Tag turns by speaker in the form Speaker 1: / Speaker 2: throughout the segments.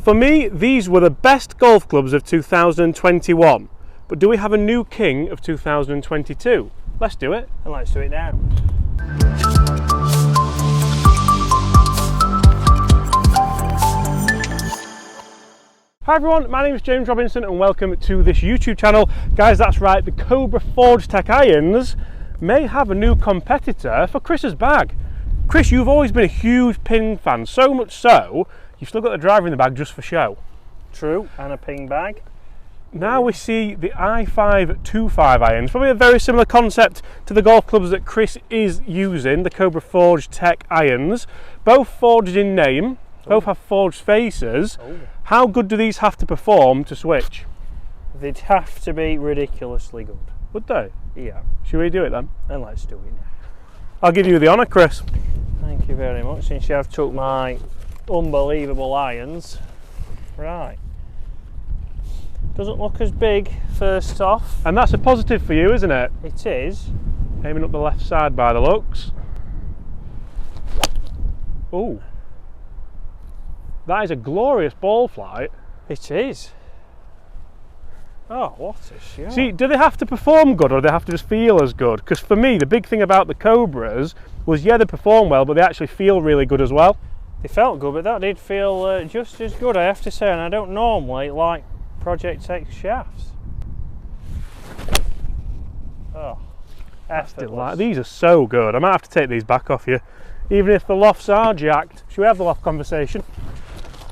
Speaker 1: For me, these were the best golf clubs of 2021. But do we have a new king of 2022? Let's do it.
Speaker 2: And let's do it now.
Speaker 1: Hi everyone, my name is James Robinson and welcome to this YouTube channel. Guys, that's right, the Cobra Forged Tec irons may have a new competitor for Chris's bag. Chris, you've always been a huge ping fan, so much so, you've still got the driver in the bag just for show.
Speaker 2: True, and a ping bag.
Speaker 1: Now we see the i525 irons, probably a very similar concept to the golf clubs that Chris is using, the Cobra Forged Tec irons. Both forged in name, both have forged faces. How good do these have to perform to switch?
Speaker 2: They'd have to be ridiculously good.
Speaker 1: Would they?
Speaker 2: Yeah.
Speaker 1: Should we do it then?
Speaker 2: And let's do it now.
Speaker 1: I'll give you the honour, Chris.
Speaker 2: Thank you very much, since you have took my unbelievable irons. Right. Doesn't look as big first off.
Speaker 1: And that's a positive for you, isn't it?
Speaker 2: It is.
Speaker 1: Aiming up the left side by the looks. Oh. That is a glorious ball flight.
Speaker 2: It is. Oh, what a shot.
Speaker 1: See, do they have to perform good or do they have to just feel as good? Because for me, the big thing about the Cobras was, yeah, they perform well, but they actually feel really good as well.
Speaker 2: They felt good, but that did feel just as good, I have to say, and I don't normally like Project Tec shafts. Oh, effortless.
Speaker 1: These are so good. I might have to take these back off you, even if the lofts are jacked. Should we have the loft conversation?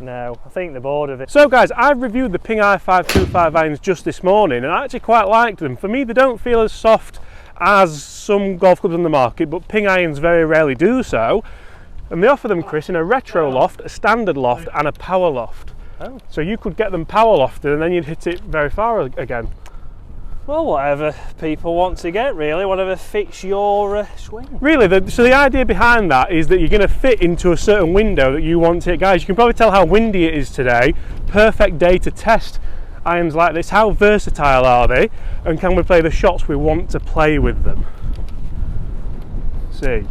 Speaker 2: No, I think they're bored of it.
Speaker 1: So guys, I've reviewed the Ping i525 irons just this morning and I actually quite liked them. For me, they don't feel as soft as some golf clubs on the market, but Ping irons very rarely do so. And they offer them, Chris, in a retro loft, a standard loft and a power loft.
Speaker 2: Oh.
Speaker 1: So you could get them power lofted and then you'd hit it very far again.
Speaker 2: Well, whatever people want to get, really, whatever fits your swing.
Speaker 1: Really, so the idea behind that is that you're going to fit into a certain window that you want to hit. Guys, you can probably tell how windy it is today. Perfect day to test irons like this. How versatile are they? And can we play the shots we want to play with them? See,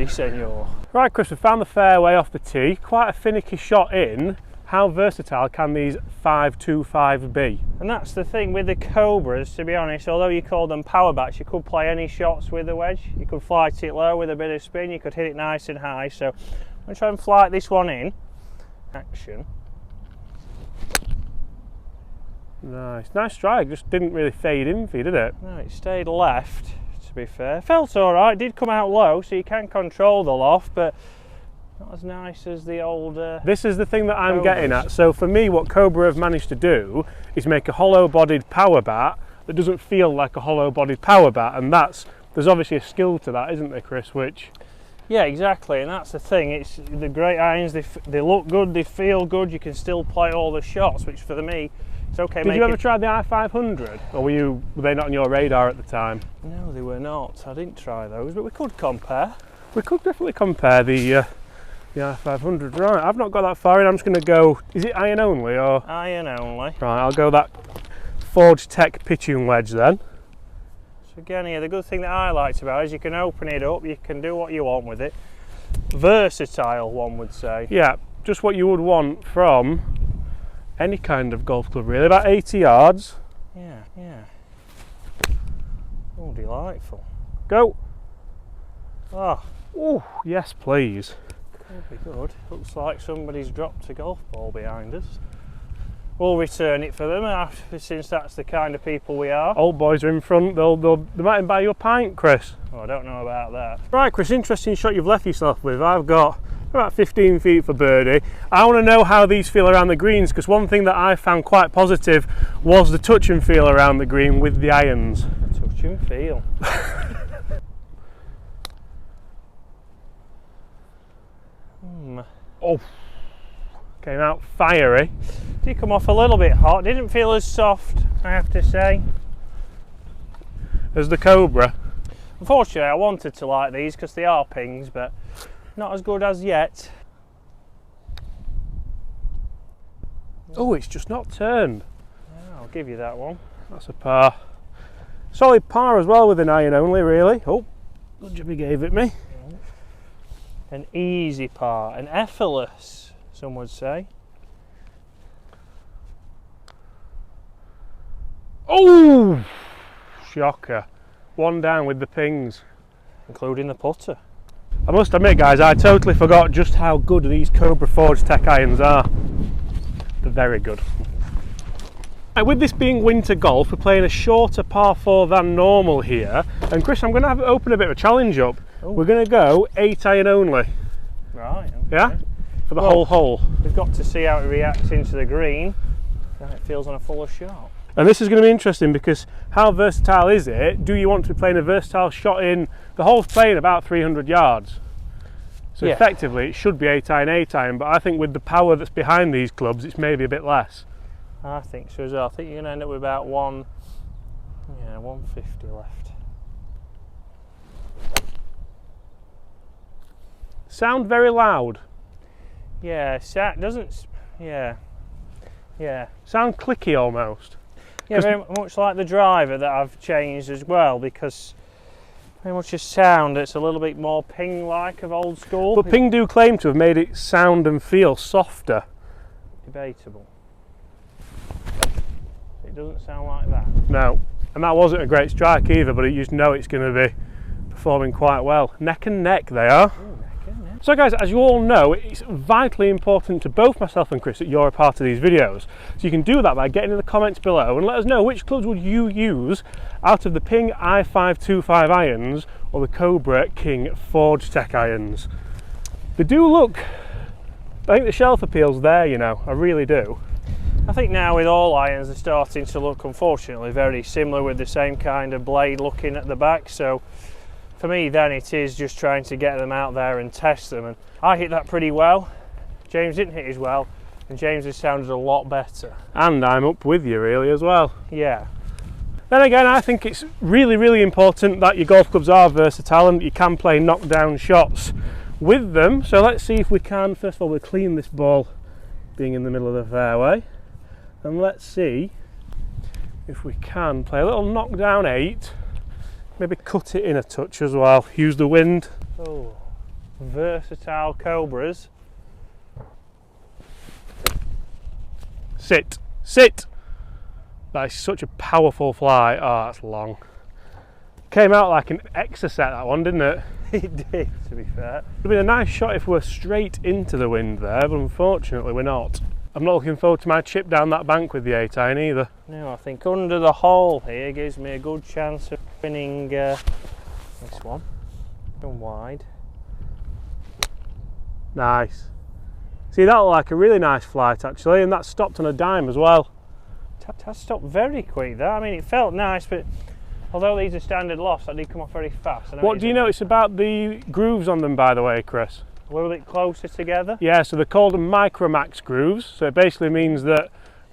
Speaker 2: senor.
Speaker 1: Right, Chris, we found the fairway off the tee. Quite a finicky shot in. How versatile can these 525 be?
Speaker 2: And that's the thing with the Cobras, to be honest, although you call them power bats, you could play any shots with the wedge. You could flight it low with a bit of spin, you could hit it nice and high. So I'm going to try and flight this one in. Action.
Speaker 1: Nice strike, just didn't really fade in for you, did it?
Speaker 2: No, it stayed left, to be fair. Felt alright, did come out low, so you can control the loft, but not as nice as the old
Speaker 1: This is the thing that I'm
Speaker 2: Cobras.
Speaker 1: getting at. So for me, what Cobra have managed to do is make a hollow-bodied power bat that doesn't feel like a hollow-bodied power bat, and there's obviously a skill to that, isn't there, Chris? Which,
Speaker 2: yeah, exactly, and that's the thing. It's the great irons. They look good, they feel good. You can still play all the shots, which for me, it's okay.
Speaker 1: Did you ever try the i500, or were they not on your radar at the time?
Speaker 2: No, they were not. I didn't try those, but we could compare.
Speaker 1: We could definitely compare the i500. Right, I've not got that far in. I'm just going to go. Is it iron only or?
Speaker 2: Iron only.
Speaker 1: Right, I'll go that Forged Tec pitching wedge then.
Speaker 2: So again, here the good thing that I liked about it is you can open it up. You can do what you want with it. Versatile, one would say.
Speaker 1: Yeah, just what you would want from any kind of golf club, really. About 80 yards.
Speaker 2: Yeah. Oh, delightful.
Speaker 1: Go.
Speaker 2: Oh.
Speaker 1: Oh, yes, please.
Speaker 2: That'll be good. Looks like somebody's dropped a golf ball behind us. We'll return it for them, since that's the kind of people we are.
Speaker 1: Old boys are in front. They might even buy you a pint, Chris.
Speaker 2: Oh, I don't know about that.
Speaker 1: Right, Chris, interesting shot you've left yourself with. I've got about 15 feet for birdie. I want to know how these feel around the greens, because one thing that I found quite positive was the touch and feel around the green with the irons.
Speaker 2: Touch and feel.
Speaker 1: Oh, came out fiery.
Speaker 2: Did come off a little bit hot. Didn't feel as soft, I have to say,
Speaker 1: as the Cobra.
Speaker 2: Unfortunately, I wanted to like these because they are pings, but not as good as yet.
Speaker 1: Oh, it's just not turned.
Speaker 2: Yeah, I'll give you that one.
Speaker 1: That's a par. Solid par as well with an iron only, really. Oh, good job he gave it me.
Speaker 2: An easy par, an effortless, some would say.
Speaker 1: Oh! Shocker. One down with the pings.
Speaker 2: Including the putter.
Speaker 1: I must admit, guys, I totally forgot just how good these Cobra Forged Tec irons are. They're very good. Right, with this being winter golf, we're playing a shorter par 4 than normal here. And Chris, I'm going to open a bit of a challenge up. Ooh. We're going to go 8 iron only.
Speaker 2: Right. Okay.
Speaker 1: Yeah? For the whole hole.
Speaker 2: We've got to see how it reacts into the green, how it feels on a fuller shot.
Speaker 1: And this is going to be interesting because how versatile is it? Do you want to be playing a versatile shot in? The hole's playing about 300 yards. So yeah, effectively it should be 8 iron, but I think with the power that's behind these clubs, it's maybe a bit less.
Speaker 2: I think so as well. I think you're going to end up with about 150 left.
Speaker 1: Sound very loud.
Speaker 2: Yeah, doesn't. Yeah.
Speaker 1: Sound clicky almost.
Speaker 2: Yeah, very much like the driver that I've changed as well, because very much a sound that's a little bit more ping-like of old school.
Speaker 1: But Ping do claim to have made it sound and feel softer.
Speaker 2: Debatable. It doesn't sound like that.
Speaker 1: No, and that wasn't a great strike either, but you just know it's going to be performing quite well. Neck and neck they are.
Speaker 2: Ooh, neck and neck.
Speaker 1: So guys, as you all know, it's vitally important to both myself and Chris that you're a part of these videos. So you can do that by getting in the comments below and let us know which clubs would you use out of the Ping i525 irons or the Cobra King Forged Tec irons. They do look, I think the shelf appeal's there, you know, I really do.
Speaker 2: I think now with all irons they're starting to look, unfortunately, very similar with the same kind of blade looking at the back, so for me then it is just trying to get them out there and test them, and I hit that pretty well. James didn't hit as well, and James has sounded a lot better.
Speaker 1: And I'm up with you really as well.
Speaker 2: Yeah.
Speaker 1: Then again, I think it's really important that your golf clubs are versatile and that you can play knockdown shots with them. So let's see if we can, first of all, we'll clean this ball being in the middle of the fairway. And let's see if we can play a little knockdown 8, maybe cut it in a touch as well, use the wind.
Speaker 2: Oh, versatile Cobras.
Speaker 1: Sit, sit! That is such a powerful fly. Oh, that's long. Came out like an exocet, that one, didn't it?
Speaker 2: It did, to be fair.
Speaker 1: It would have been a nice shot if we were straight into the wind there, but unfortunately we're not. I'm not looking forward to my chip down that bank with the 8 iron either.
Speaker 2: No, I think under the hole here gives me a good chance of winning this one. Going wide.
Speaker 1: Nice. See, that looked like a really nice flight actually, and that stopped on a dime as well.
Speaker 2: That stopped very quick there. I mean, it felt nice, but although these are standard lofts, that did come off very fast.
Speaker 1: What do you notice about the grooves on them, by the way, Chris?
Speaker 2: A little bit closer together?
Speaker 1: Yeah, so they're called Micromax grooves, so it basically means that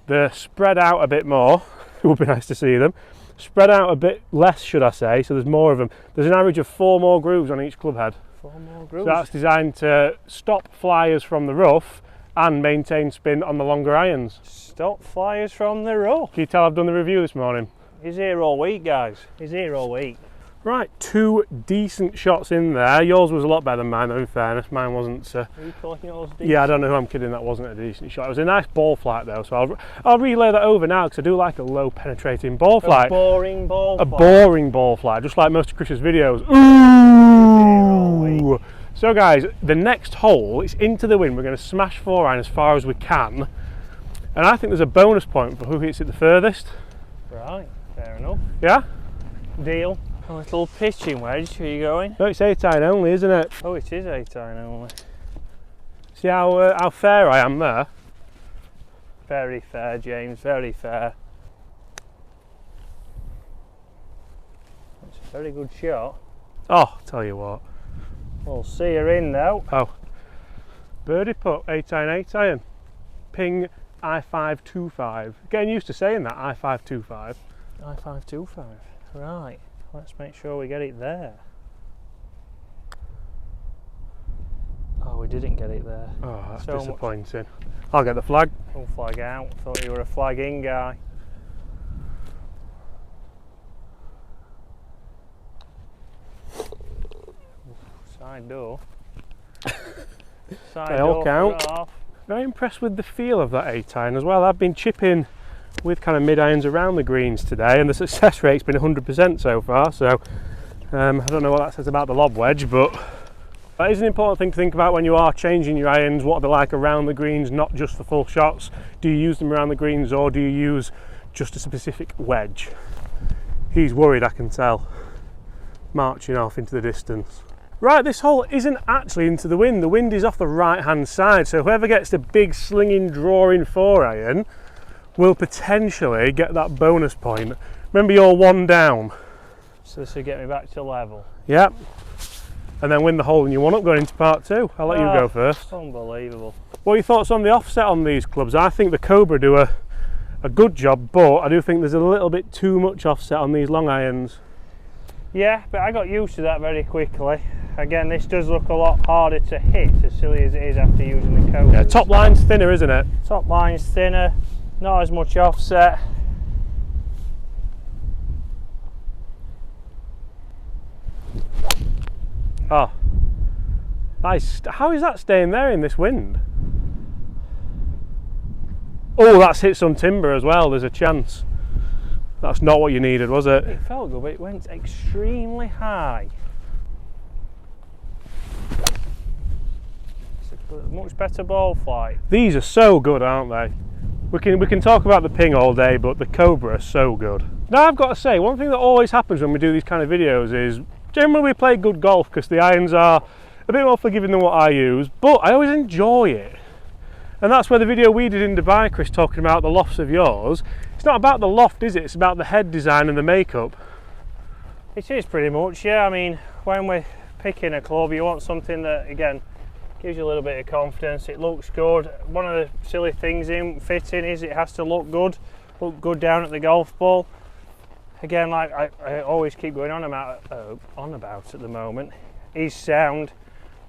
Speaker 1: they're spread out a bit more. It would be nice to see them. Spread out a bit less, should I say, so there's more of them. There's an average of 4 more grooves on each club head.
Speaker 2: 4 more grooves?
Speaker 1: So that's designed to stop flyers from the rough and maintain spin on the longer irons.
Speaker 2: Stop flyers from the rough?
Speaker 1: Can you tell I've done the review this morning?
Speaker 2: He's here all week, guys. He's here all week.
Speaker 1: Right, 2 decent shots in there. Yours was a lot better than mine, though, in fairness. Mine wasn't.
Speaker 2: Are you calling yours decent?
Speaker 1: Yeah, I don't know who I'm kidding. That wasn't a decent shot. It was a nice ball flight, though. So I'll relay that over now because I do like a low penetrating ball flight.
Speaker 2: A boring ball flight.
Speaker 1: A boring ball flight, just like most of Chris's videos. Ooh! So, guys, the next hole is into the wind. We're going to smash 4 iron as far as we can, and I think there's a bonus point for who hits it the furthest.
Speaker 2: Right, fair enough.
Speaker 1: Yeah.
Speaker 2: Deal. A little pitching wedge, are you going?
Speaker 1: No, it's 8 iron only, isn't it?
Speaker 2: Oh, it is 8 iron only.
Speaker 1: See how fair I am there?
Speaker 2: Very fair, James, very fair. It's a very good shot.
Speaker 1: Oh, tell you what.
Speaker 2: We'll see her in though.
Speaker 1: Oh. Birdie putt, 8 iron. Ping i525. Getting used to saying that, i525.
Speaker 2: i525, right. Let's make sure we get it there. Oh, we didn't get it there.
Speaker 1: Oh, that's so disappointing. I'll get the flag.
Speaker 2: Full flag out. Thought you were a flag in guy. Side door. Side
Speaker 1: they all
Speaker 2: door
Speaker 1: count.
Speaker 2: off.
Speaker 1: Very impressed with the feel of that 8 iron as well. I've been chipping with kind of mid-irons around the greens today, and the success rate's been 100% so far, so I don't know what that says about the lob wedge, but that is an important thing to think about when you are changing your irons. What are they like around the greens, not just for full shots? Do you use them around the greens, or do you use just a specific wedge? He's worried, I can tell, marching off into the distance. Right, this hole isn't actually into the wind. The wind is off the right hand side, so whoever gets the big slinging drawing 4-iron will potentially get that bonus point. Remember, you're 1 down.
Speaker 2: So this will get me back to level.
Speaker 1: Yep. And then win the hole in your 1-up going into part 2. I'll let you go first.
Speaker 2: Unbelievable.
Speaker 1: What are your thoughts on the offset on these clubs? I think the Cobra do a good job, but I do think there's a little bit too much offset on these long irons.
Speaker 2: Yeah, but I got used to that very quickly. Again, this does look a lot harder to hit, as silly as it is after using the Cobra.
Speaker 1: Yeah, top line's thinner, isn't it?
Speaker 2: Top line's thinner, not as much offset.
Speaker 1: Oh, nice. How is that staying there in this wind? Oh, that's hit some timber as well. There's a chance. That's not what you needed, was it?
Speaker 2: It felt good, but it went extremely high. It's a much better ball flight.
Speaker 1: These are so good, aren't they? We can talk about the ping all day, but the Cobra are so good. Now, I've got to say, one thing that always happens when we do these kind of videos is generally we play good golf because the irons are a bit more forgiving than what I use, but I always enjoy it. And that's where the video we did in Dubai, Chris, talking about the lofts of yours, it's not about the loft, is it? It's about the head design and the makeup.
Speaker 2: It is pretty much, yeah. I mean, when we're picking a club, you want something that, again, gives you a little bit of confidence. It looks good. One of the silly things in fitting is it has to look good down at the golf ball. Again, like I always keep going on about at the moment, is sound.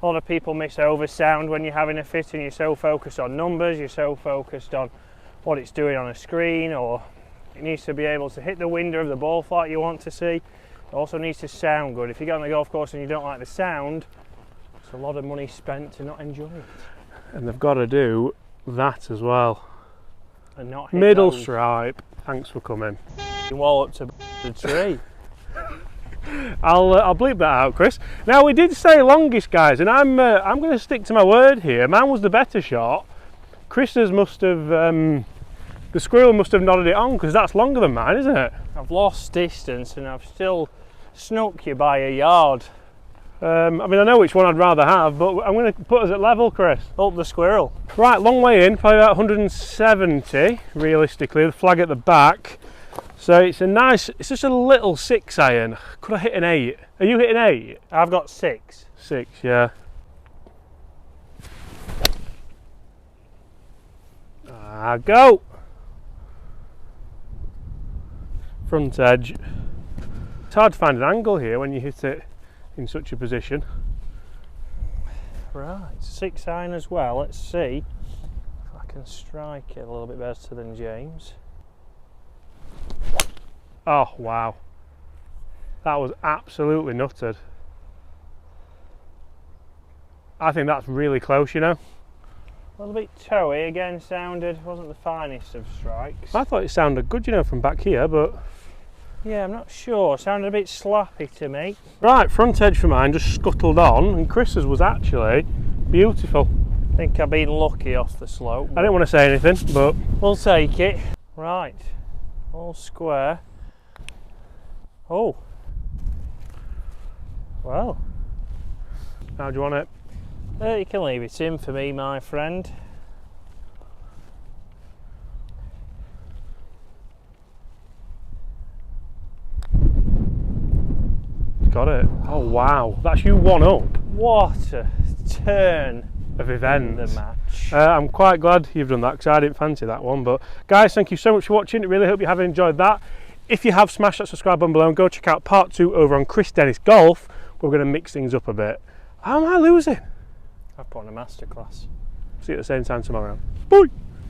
Speaker 2: A lot of people miss over sound when you're having a fit and you're so focused on numbers, you're so focused on what it's doing on a screen, or it needs to be able to hit the window of the ball flight you want to see. It also needs to sound good. If you go on the golf course and you don't like the sound, it's a lot of money spent to not enjoy it.
Speaker 1: And they've got to do that as well.
Speaker 2: And not hit
Speaker 1: middle
Speaker 2: those.
Speaker 1: stripe. Thanks for coming.
Speaker 2: Wall up to the tree.
Speaker 1: I'll bleep that out, Chris. Now, we did say longest, guys, and I'm going to stick to my word here. Mine was the better shot. Chris's must have, the squirrel must have nodded it on, because that's longer than mine, isn't it?
Speaker 2: I've lost distance and I've still snuck you by a yard.
Speaker 1: I mean, I know which one I'd rather have, but I'm going to put us at level, Chris.
Speaker 2: Up the squirrel.
Speaker 1: Right, long way in, probably about 170, realistically, the flag at the back. So it's a nice, it's just a little 6-iron. Could I hit an 8? Are you hitting 8?
Speaker 2: I've got 6.
Speaker 1: 6, yeah. Go! Front edge. It's hard to find an angle here when you hit it in such a position.
Speaker 2: Right, 6-iron as well. Let's see if I can strike it a little bit better than James.
Speaker 1: Oh, wow. That was absolutely nutted. I think that's really close, you know.
Speaker 2: A little bit toey, again sounded, wasn't the finest of strikes.
Speaker 1: I thought it sounded good, you know, from back here, but...
Speaker 2: Yeah, I'm not sure. Sounded a bit slappy to me.
Speaker 1: Right, front edge for mine just scuttled on, and Chris's was actually beautiful.
Speaker 2: I think I've been lucky off the slope.
Speaker 1: I didn't want to say anything, but...
Speaker 2: We'll take it. Right, all square. Oh. Well.
Speaker 1: How do you want it?
Speaker 2: You can leave it in for me, my friend.
Speaker 1: Got it. Oh wow, that's you 1-up.
Speaker 2: What a turn
Speaker 1: of events.
Speaker 2: In the match.
Speaker 1: I'm quite glad you've done that because I didn't fancy that one. But guys, thank you so much for watching. I really hope you have enjoyed that. If you have, smash that subscribe button below and go check out part 2 over on Chris Dennis Golf. We're going to mix things up a bit. How am I losing?
Speaker 2: I've put on a masterclass.
Speaker 1: See you at the same time tomorrow. Bye.